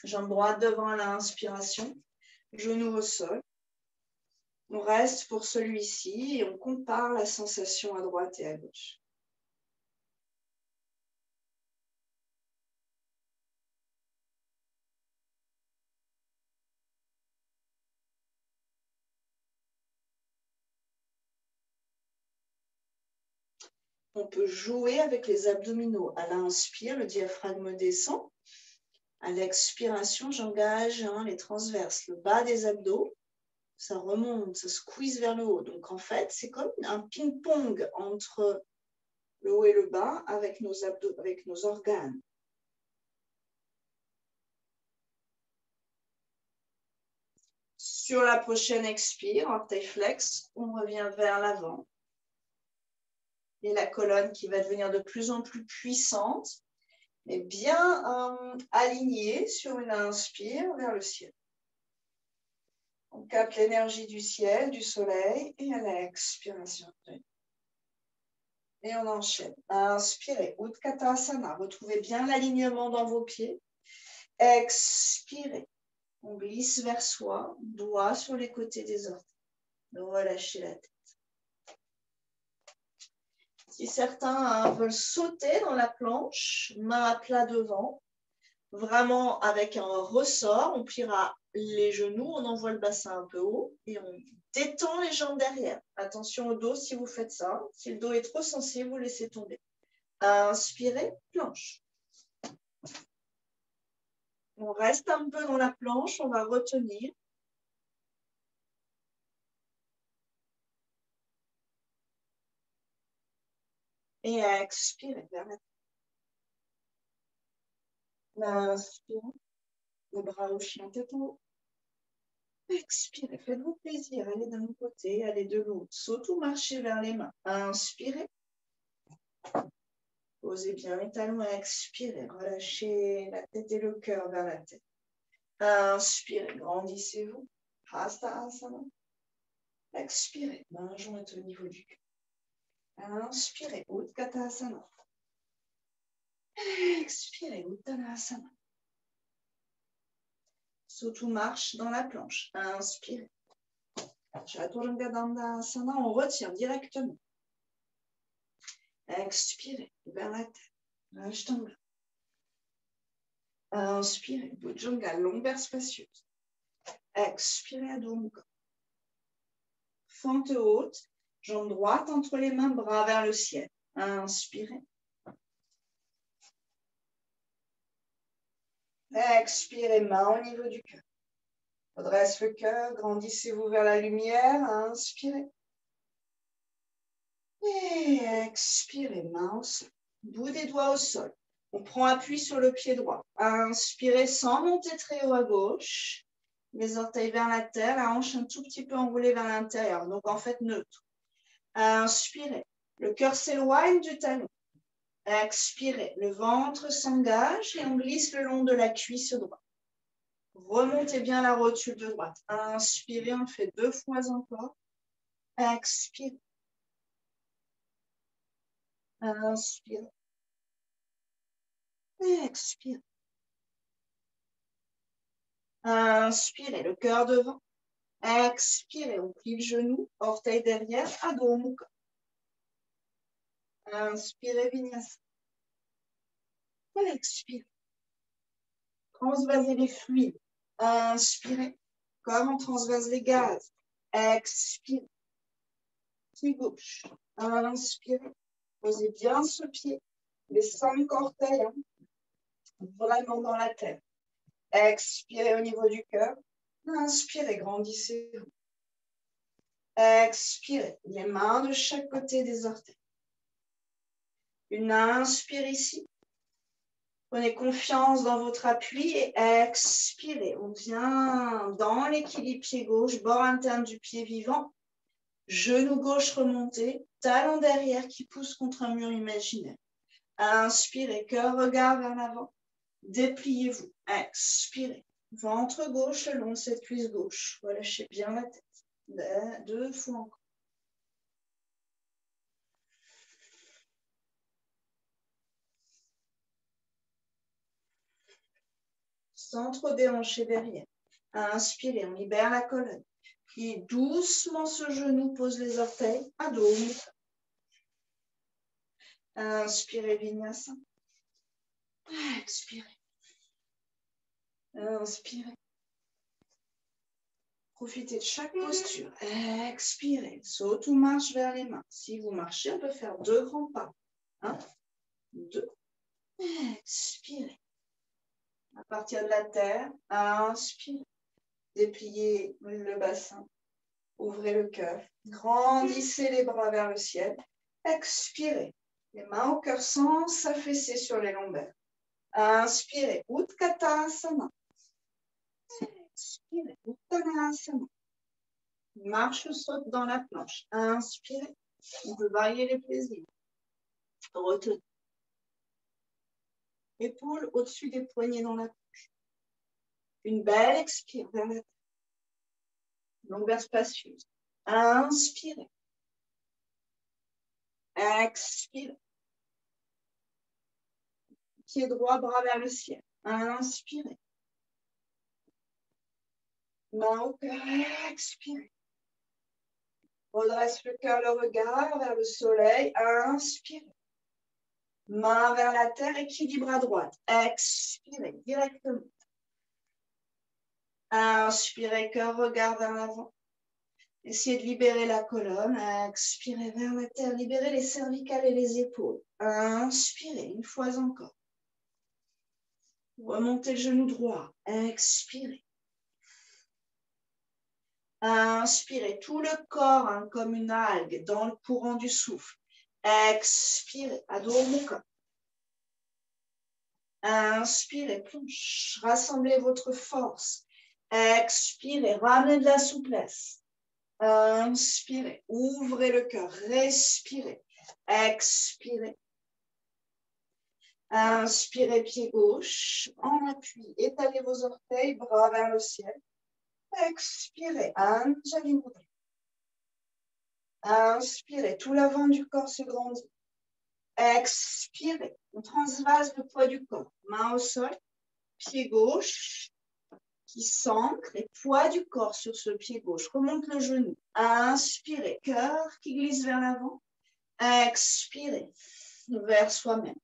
Jambe droite devant à l'inspiration, genou au sol. On reste pour celui-ci et on compare la sensation à droite et à gauche. On peut jouer avec les abdominaux. À l'inspire, le diaphragme descend. À l'expiration, j'engage les transverses, le bas des abdos. Ça remonte, ça squeeze vers le haut. Donc, en fait, c'est comme un ping-pong entre le haut et le bas avec nos abdos, avec nos organes. Sur la prochaine expire, orteil flex, on revient vers l'avant. Et la colonne qui va devenir de plus en plus puissante, mais bien alignée sur une inspire vers le ciel. On capte l'énergie du ciel, du soleil, et à l'expiration, Et on enchaîne. Inspirez, Utkatasana. Retrouvez bien l'alignement dans vos pieds. Expirez. On glisse vers soi, doigts sur les côtés des orteils. Relâchez la tête. Si certains veulent sauter dans la planche, main à plat devant, vraiment avec un ressort, on pliera les genoux, on envoie le bassin un peu haut et on détend les jambes derrière. Attention au dos si vous faites ça. Si le dos est trop sensible, vous laissez tomber. Inspirez, planche. On reste un peu dans la planche, on va retenir. Et expirez vers la tête. Inspirez, le bras au chien tête en haut. Expirez, faites-vous plaisir, allez d'un côté, allez de l'autre. Saute ou marchez vers les mains. Inspirez. Posez bien les talons, expirez, relâchez la tête et le cœur vers la tête. Inspirez, grandissez-vous. Hastasana. Expirez, main jointe au niveau du cœur. Inspirez, Utkatasana. Expirez, Uttanasana. Saute ou marche dans la planche. Inspirez. Chaturanga Dandasana, on retient directement. Expirez vers la tête. Ashtanga. Inspirez, Bhujanga, lombaire spacieuse. Expirez, Adho Mukha. Fente haute, jambe droite entre les mains, bras vers le ciel. Inspirez. Expirez, main au niveau du cœur. Redresse le cœur, grandissez-vous vers la lumière. Inspirez. Et expirez, main au sol. Bout des doigts au sol. On prend appui sur le pied droit. Inspirez sans monter très haut à gauche. Les orteils vers la terre, la hanche un tout petit peu enroulée vers l'intérieur. Donc en fait neutre. Inspirez. Le cœur s'éloigne du talon. Expirez. Le ventre s'engage et on glisse le long de la cuisse droite. Remontez bien la rotule de droite. Inspirez, on le fait 2 fois encore. Expirez. Inspirez. Expirez. Inspirez, le cœur devant. Expirez, on plie le genou, orteil derrière, Adho Mukha. Inspirez, Vinyasa. Expirez. Transvasez les fluides. Inspirez, comme on transvase les gaz. Expirez. Pied gauche. Inspirez. Posez bien ce pied. Les 5 orteils, vraiment dans la terre. Expirez au niveau du cœur. Inspirez, grandissez-vous. Expirez, les mains de chaque côté des orteils. Une inspire ici. Prenez confiance dans votre appui et expirez. On vient dans l'équilibre pied gauche, bord interne du pied vivant. Genou gauche remonté, talon derrière qui pousse contre un mur imaginaire. Inspirez, cœur, regard vers l'avant. Dépliez-vous. Expirez. Ventre gauche le long de cette cuisse gauche. Relâchez bien la tête. 2 fois encore. Centre déhanché derrière. Inspirez, on libère la colonne. Pliez doucement ce genou, pose les orteils. Adho Mukha. Inspirez, Vinyasa. Expirez. Inspirez. Profitez de chaque posture. Expirez. Saute ou marche vers les mains. Si vous marchez, on peut faire 2 grands pas. 1, 2. Expirez. À partir de la terre, inspirez. Dépliez le bassin. Ouvrez le cœur. Grandissez les bras vers le ciel. Expirez. Les mains au cœur sans s'affaisser sur les lombaires. Inspirez. Utkatasana. Expirez. Uttanasana. Marche ou saute dans la planche. Inspirez. On peut varier les plaisirs. Retenez. Épaules au-dessus des poignets dans la planche. Une belle expire vers la tête. Lombaire spacieuse. Inspirez. Expirez. Pied droit, bras vers le ciel. Inspirez. Main au cœur. Expirez. Redresse le cœur, le regard vers le soleil. Inspirez. Main vers la terre, équilibre à droite. Expirez directement. Inspirez, cœur, regard vers l'avant. Essayez de libérer la colonne. Expirez vers la terre. Libérez les cervicales et les épaules. Inspirez, une fois encore. Remontez le genou droit. Expirez. Inspirez tout le corps hein, comme une algue dans le courant du souffle. Expirez, Adho Mukha. Inspirez, plonge. Rassemblez votre force. Expirez, ramenez de la souplesse. Inspirez, ouvrez le cœur. Respirez. Expirez. Inspirez, pied gauche, en appui. Étalez vos orteils, bras vers le ciel. Expirez, Anjali Mudra. Inspirez, tout l'avant du corps se grandit. Expirez, on transvase le poids du corps. Main au sol, pied gauche qui s'ancre et poids du corps sur ce pied gauche. Remonte le genou. Inspirez, cœur qui glisse vers l'avant. Expirez, vers soi-même.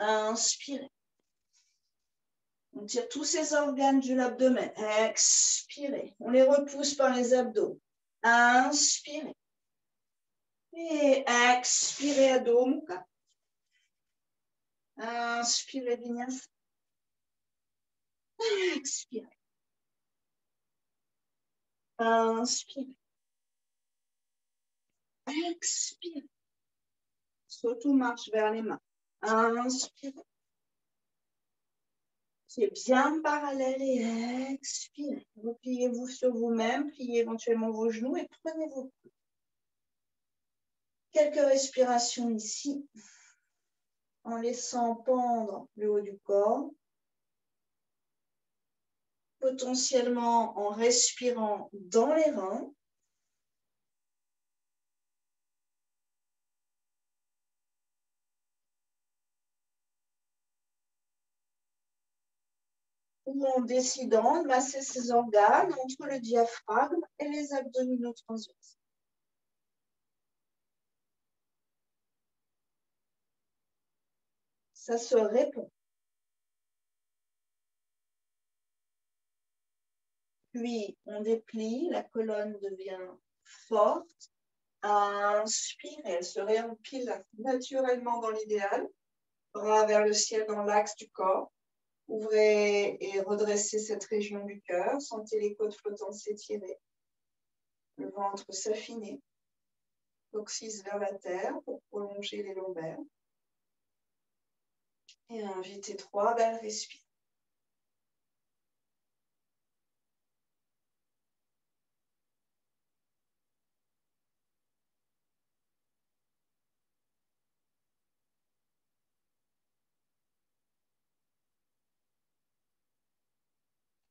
Inspirez. On tire tous ces organes de l'abdomen. Expirez. On les repousse par les abdos. Inspirez. Et expirez, Adho Mukha. Inspirez, Vinyasa. Expirez. Inspirez. Expirez. Surtout marche vers les mains. Inspirez. C'est bien parallèle et expirez. Repliez-vous sur vous-même, pliez éventuellement vos genoux et prenez vos coudes. Quelques respirations ici, en laissant pendre le haut du corps. Potentiellement en respirant dans les reins. Ou en décidant de masser ces organes entre le diaphragme et les abdominaux transverses. Ça se répond. Puis, on déplie, la colonne devient forte. Inspire, elle se réempile naturellement dans l'idéal. Bras vers le ciel dans l'axe du corps. Ouvrez et redressez cette région du cœur. Sentez les côtes flottantes s'étirer. Le ventre s'affiner. Coccyx vers la terre pour prolonger les lombaires. Et invitez 3 belles respirations.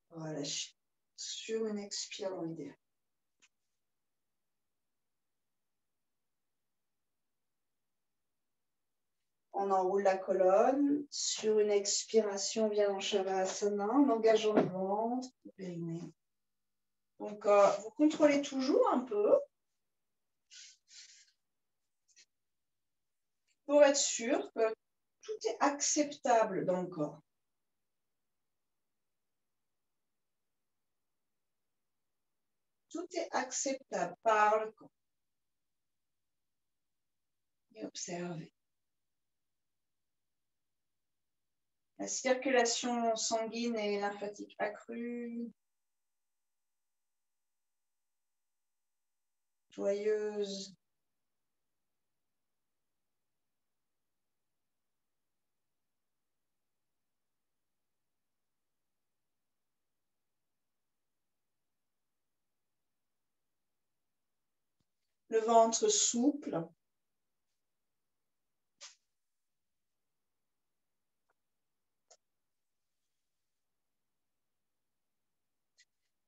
Relâchez. Sur une expire dans l'idéal. On enroule la colonne. Sur une expiration, on vient en Shavasana en engageant le ventre, le périnée. Donc, vous contrôlez toujours un peu pour être sûr que tout est acceptable dans le corps. Tout est acceptable par le corps. Et observez. La circulation sanguine et lymphatique accrue. Joyeuse. Le ventre souple.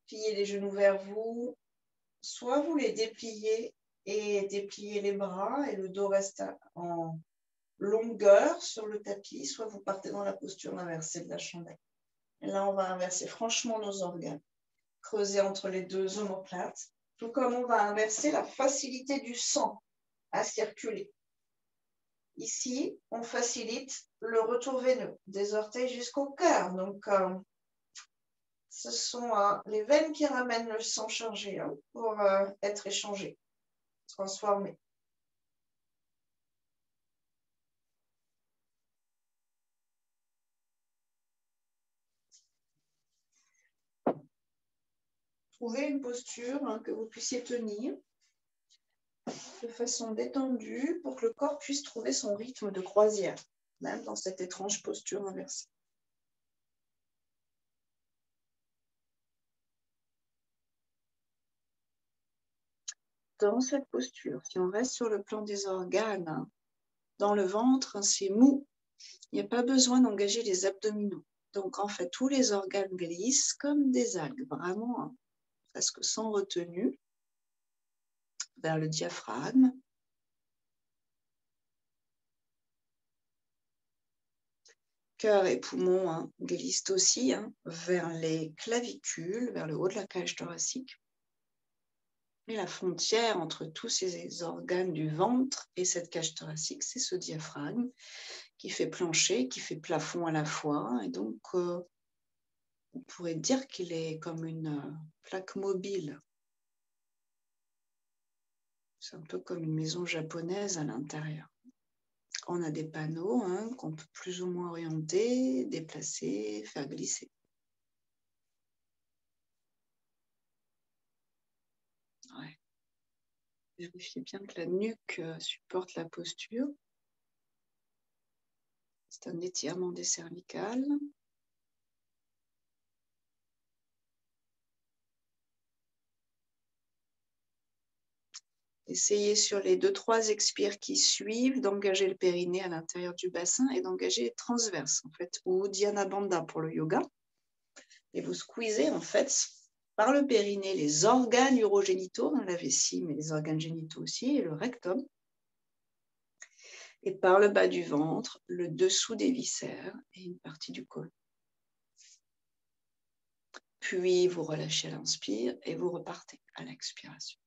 Pliez les genoux vers vous. Soit vous les dépliez et dépliez les bras et le dos reste en longueur sur le tapis, soit vous partez dans la posture inversée de la chandelle. Et là, on va inverser franchement nos organes, creuser entre les deux omoplates, tout comme on va inverser la facilité du sang à circuler. Ici, on facilite le retour veineux, des orteils jusqu'au cœur. Donc, ce sont les veines qui ramènent le sang chargé pour être échangé, transformé. Trouvez une posture que vous puissiez tenir de façon détendue pour que le corps puisse trouver son rythme de croisière, même dans cette étrange posture inversée. Dans cette posture, si on reste sur le plan des organes, dans le ventre, c'est mou. Il n'y a pas besoin d'engager les abdominaux. Donc, en fait, tous les organes glissent comme des algues, vraiment presque sans retenue, vers le diaphragme. Cœur et poumons glissent aussi vers les clavicules, vers le haut de la cage thoracique. Et la frontière entre tous ces organes du ventre et cette cage thoracique, c'est ce diaphragme qui fait plancher, qui fait plafond à la fois. Et donc, on pourrait dire qu'il est comme une plaque mobile. C'est un peu comme une maison japonaise à l'intérieur. On a des panneaux qu'on peut plus ou moins orienter, déplacer, faire glisser. Ouais. Vérifiez bien que la nuque supporte la posture. C'est un étirement des cervicales. Essayez sur les 2-3 expires qui suivent d'engager le périnée à l'intérieur du bassin et d'engager les transverses, en fait, ou Dhyana Bandha pour le yoga. Et vous squeezez, en fait, par le périnée, les organes urogénitaux, la vessie, mais les organes génitaux aussi, et le rectum. Et par le bas du ventre, le dessous des viscères et une partie du côlon. Puis vous relâchez à l'inspire et vous repartez à l'expiration.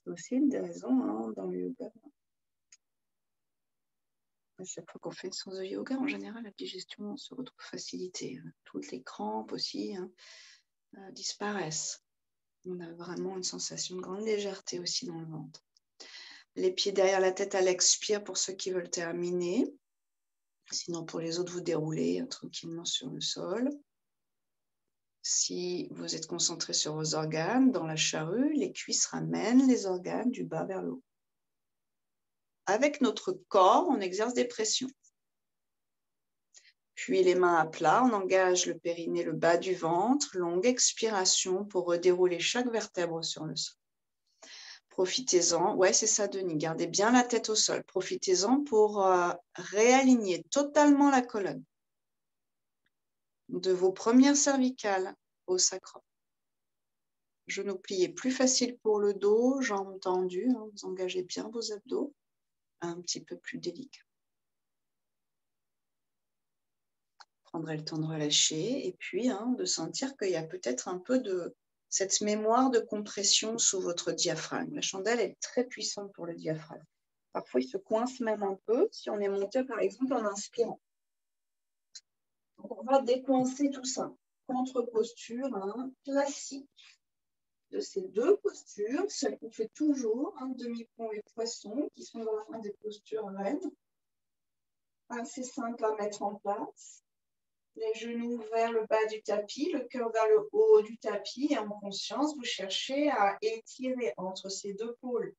C'est aussi une des raisons dans le yoga. À chaque fois qu'on fait une séance de yoga, en général, la digestion se retrouve facilitée. Toutes les crampes aussi disparaissent. On a vraiment une sensation de grande légèreté aussi dans le ventre. Les pieds derrière la tête à l'expire pour ceux qui veulent terminer. Sinon, pour les autres, vous déroulez tranquillement sur le sol. Si vous êtes concentré sur vos organes, dans la charrue, les cuisses ramènent les organes du bas vers le haut. Avec notre corps, on exerce des pressions. Puis les mains à plat, on engage le périnée, le bas du ventre, longue expiration pour redérouler chaque vertèbre sur le sol. Profitez-en, ouais c'est ça Denis, gardez bien la tête au sol. Profitez-en pour réaligner totalement la colonne. De vos premières cervicales au sacrum. Genoux pliés, plus facile pour le dos, jambes tendues, vous engagez bien vos abdos, un petit peu plus délicat. Prendrez le temps de relâcher et puis de sentir qu'il y a peut-être un peu de cette mémoire de compression sous votre diaphragme. La chandelle est très puissante pour le diaphragme. Parfois, il se coince même un peu si on est monté, par exemple, en inspirant. Donc, on va décoincer tout ça. Contre-posture classique de ces deux postures, celle qu'on fait toujours, demi-pont et poisson, qui sont vraiment des postures reines. Assez simple à mettre en place. Les genoux vers le bas du tapis, le cœur vers le haut du tapis et en conscience, vous cherchez à étirer entre ces deux pôles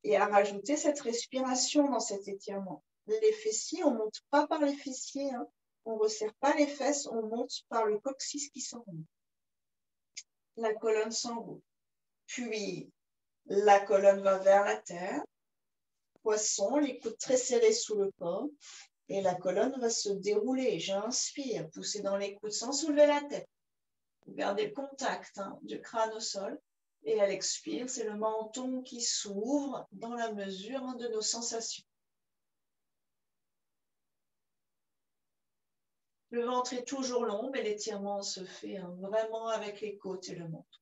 et à rajouter cette respiration dans cet étirement. Les fessiers, on ne monte pas par les fessiers, on ne resserre pas les fesses, on monte par le coccyx qui s'enroule. La colonne s'enroule. Puis, la colonne va vers la terre, poisson, les coudes très serrés sous le corps. Et la colonne va se dérouler. J'inspire, poussez dans les coudes sans soulever la tête. Vous gardez le contact du crâne au sol. Et à l'expire, c'est le menton qui s'ouvre dans la mesure de nos sensations. Le ventre est toujours long, mais l'étirement se fait vraiment avec les côtes et le menton.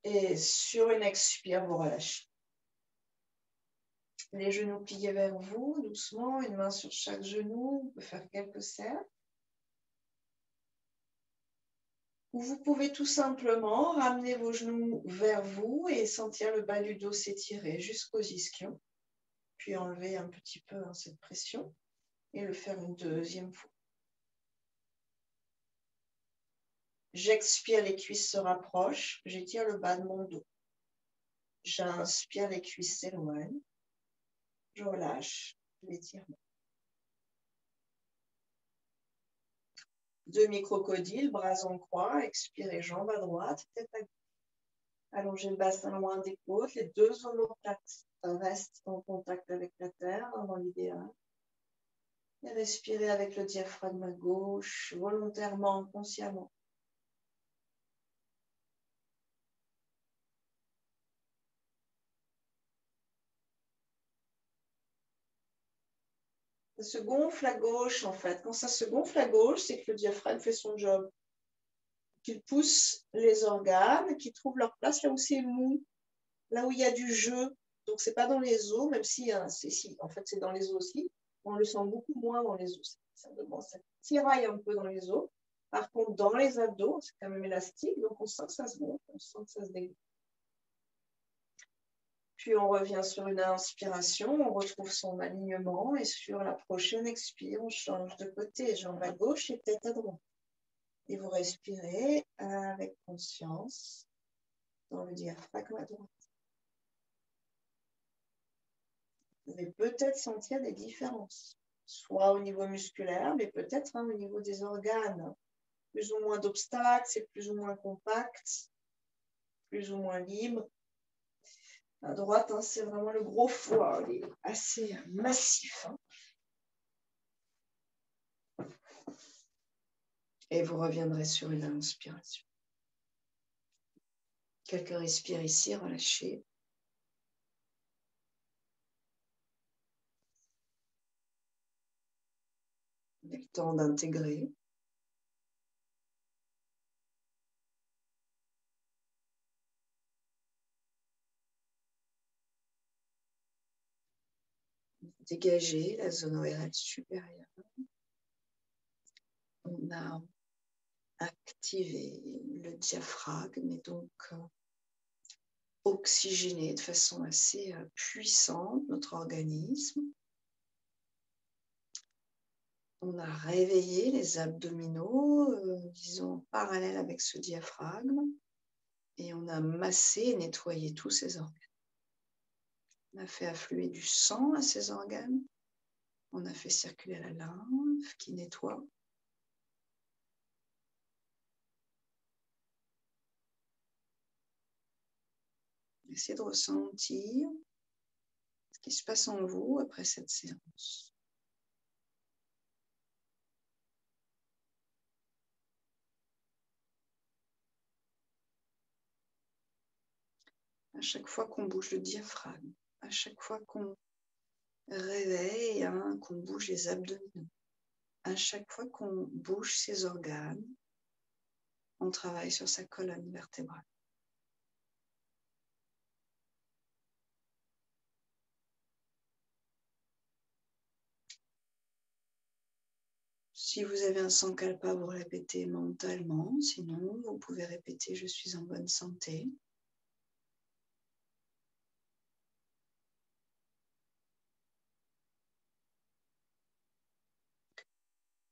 Et sur une expire, vous relâchez. Les genoux pliés vers vous, doucement, une main sur chaque genou. On peut faire quelques cercles. Ou vous pouvez tout simplement ramener vos genoux vers vous et sentir le bas du dos s'étirer jusqu'aux ischions. Puis enlever un petit peu cette pression et le faire une deuxième fois. J'expire, les cuisses se rapprochent. J'étire le bas de mon dos. J'inspire, les cuisses s'éloignent. Je relâche l'étirement. Demi-crocodile, bras en croix. Expirez, jambes à droite, tête à gauche. Allongez le bassin loin des côtes. Les deux omoplates restent en contact avec la terre dans l'idéal. Et respirez avec le diaphragme à gauche, volontairement, consciemment. Ça se gonfle à gauche, en fait. Quand ça se gonfle à gauche, c'est que le diaphragme fait son job. Qu'il pousse les organes, qui trouvent leur place là où c'est mou, là où il y a du jeu. Donc, c'est pas dans les os, même si, en fait, c'est dans les os aussi. On le sent beaucoup moins dans les os. Ça tiraille un peu dans les os. Par contre, dans les abdos, c'est quand même élastique, donc on sent que ça se gonfle, on sent que ça se dégonfle. Puis on revient sur une inspiration, on retrouve son alignement et sur la prochaine expire, on change de côté, jambe à gauche et tête à droite. Et vous respirez avec conscience dans le diaphragme à droite. Vous pouvez peut-être sentir des différences, soit au niveau musculaire, mais peut-être au niveau des organes. Plus ou moins d'obstacles, c'est plus ou moins compact, plus ou moins libre. À droite, c'est vraiment le gros foie, il est assez massif. Et vous reviendrez sur une inspiration. Quelques respires ici, relâchez. Avec le temps d'intégrer. Dégagez la zone ORL supérieure. On a activé le diaphragme et donc oxygéné de façon assez puissante notre organisme. On a réveillé les abdominaux, disons, en parallèle avec ce diaphragme. Et on a massé et nettoyé tous ces organes. On a fait affluer du sang à ces organes. On a fait circuler la lymphe qui nettoie. Essayez de ressentir ce qui se passe en vous après cette séance. À chaque fois qu'on bouge le diaphragme, à chaque fois qu'on réveille, qu'on bouge les abdominaux, à chaque fois qu'on bouge ses organes, on travaille sur sa colonne vertébrale. Si vous avez un sankalpa, vous répétez mentalement. Sinon, vous pouvez répéter « Je suis en bonne santé ».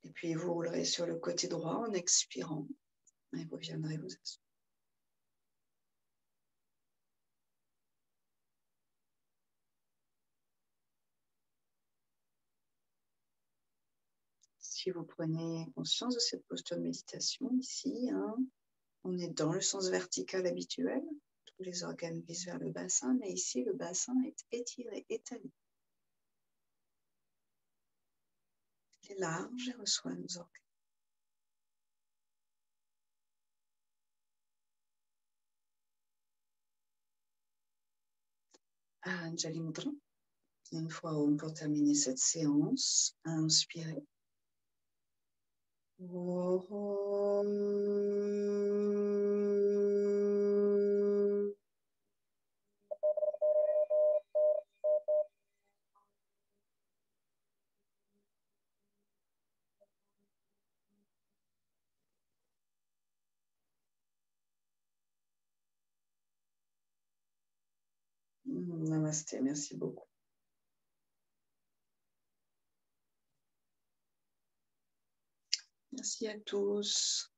Et puis, vous roulerez sur le côté droit en expirant. Et vous viendrez vous asseoir. Si vous prenez conscience de cette posture de méditation ici, On est dans le sens vertical habituel. Tous les organes visent vers le bassin, mais ici, le bassin est étiré, étalé. Il est large et reçoit nos organes. Anjali Mudra. Une fois pour terminer cette séance, inspirez. Namasté, merci beaucoup. Merci à tous.